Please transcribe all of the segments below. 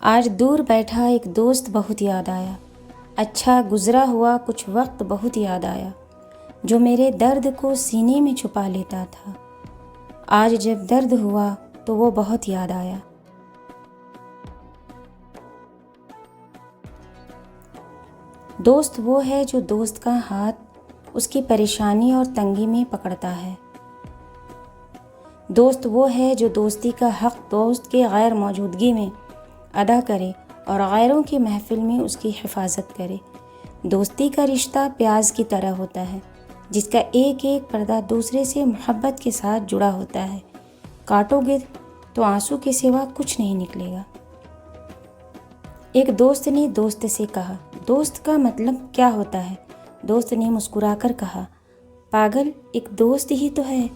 آج دور بیٹھا ایک دوست بہت یاد آیا، اچھا گزرا ہوا کچھ وقت بہت یاد آیا، جو میرے درد کو سینے میں چھپا لیتا تھا۔ آج جب درد ہوا تو وہ بہت یاد آیا۔ دوست وہ ہے جو دوست کا ہاتھ اس کی پریشانی اور تنگی میں پکڑتا ہے۔ دوست وہ ہے جو دوستی کا حق دوست کے غیر موجودگی میں ادا کرے اور غیروں کی محفل میں اس کی حفاظت کرے۔ دوستی کا رشتہ پیاز کی طرح ہوتا ہے، جس کا ایک ایک پردہ دوسرے سے محبت کے ساتھ جڑا ہوتا ہے۔ کاٹو گے تو آنسو کے سوا کچھ نہیں نکلے گا۔ ایک دوست نے دوست سے کہا، دوست کا مطلب کیا ہوتا ہے؟ دوست نے مسکرا کر کہا، پاگل، ایک دوست ہی تو ہے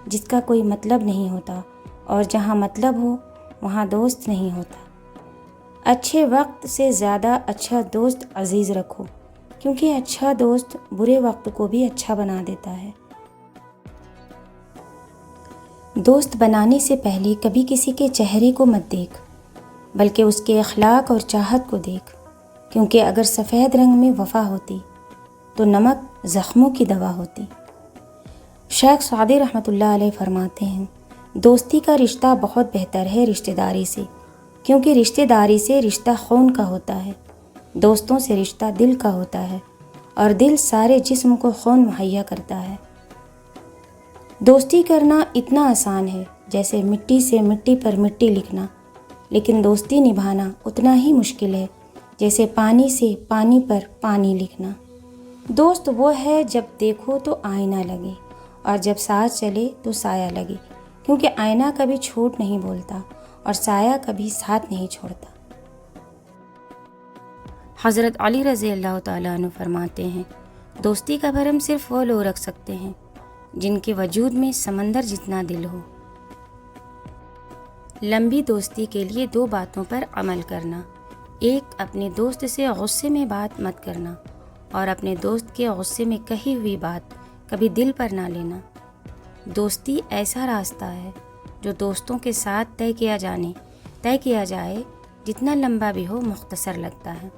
جس کا کوئی مطلب نہیں ہوتا، اور جہاں مطلب ہو وہاں دوست نہیں ہوتا۔ اچھے وقت سے زیادہ اچھا دوست عزیز رکھو، کیونکہ اچھا دوست برے وقت کو بھی اچھا بنا دیتا ہے۔ دوست بنانے سے پہلے کبھی کسی کے چہرے کو مت دیکھ، بلکہ اس کے اخلاق اور چاہت کو دیکھ، کیونکہ اگر سفید رنگ میں وفا ہوتی تو نمک زخموں کی دوا ہوتی۔ شیخ سعدی رحمۃ اللہ علیہ فرماتے ہیں، دوستی کا رشتہ بہت بہتر ہے رشتہ داری سے، کیونکہ رشتہ داری سے رشتہ خون کا ہوتا ہے، دوستوں سے رشتہ دل کا ہوتا ہے، اور دل سارے جسم کو خون مہیا کرتا ہے۔ دوستی کرنا اتنا آسان ہے جیسے مٹی سے مٹی پر مٹی لکھنا، لیکن دوستی نبھانا اتنا ہی مشکل ہے جیسے پانی سے پانی پر پانی لکھنا۔ دوست وہ ہے جب دیکھو تو آئینہ لگے، اور جب ساتھ چلے تو سایہ لگے، کیونکہ آئینہ کبھی جھوٹ نہیں بولتا اور سایہ کبھی ساتھ نہیں چھوڑتا۔ حضرت علی رضی اللہ تعالیٰ عنہ فرماتے ہیں، دوستی کا بھرم صرف وہ لوگ رکھ سکتے ہیں جن کے وجود میں سمندر جتنا دل ہو۔ لمبی دوستی کے لیے 2 باتوں پر عمل کرنا۔ ایک، اپنے دوست سے غصے میں بات مت کرنا، اور اپنے دوست کے غصے میں کہی ہوئی بات کبھی دل پر نہ لینا۔ دوستی ایسا راستہ ہے جو دوستوں کے ساتھ طے کیا جائے، جتنا لمبا بھی ہو مختصر لگتا ہے۔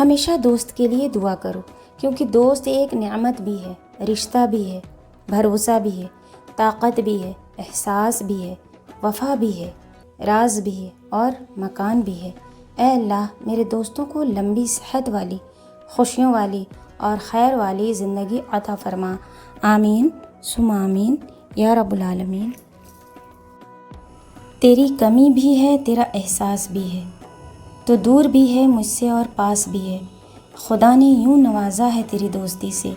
ہمیشہ دوست کے لیے دعا کرو، کیونکہ دوست ایک نعمت بھی ہے، رشتہ بھی ہے، بھروسہ بھی ہے، طاقت بھی ہے، احساس بھی ہے، وفا بھی ہے، راز بھی ہے اور مکان بھی ہے۔ اے اللہ، میرے دوستوں کو لمبی صحت والی، خوشیوں والی اور خیر والی زندگی عطا فرما، آمین ثم آمین یا رب العالمین۔ تیری کمی بھی ہے، تیرا احساس بھی ہے، تو دور بھی ہے مجھ سے اور پاس بھی ہے۔ خدا نے یوں نوازا ہے تیری دوستی سے،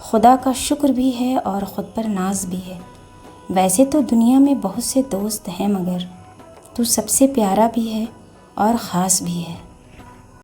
خدا کا شکر بھی ہے اور خود پر ناز بھی ہے۔ ویسے تو دنیا میں بہت سے دوست ہیں، مگر تو سب سے پیارا بھی ہے اور خاص بھی ہے۔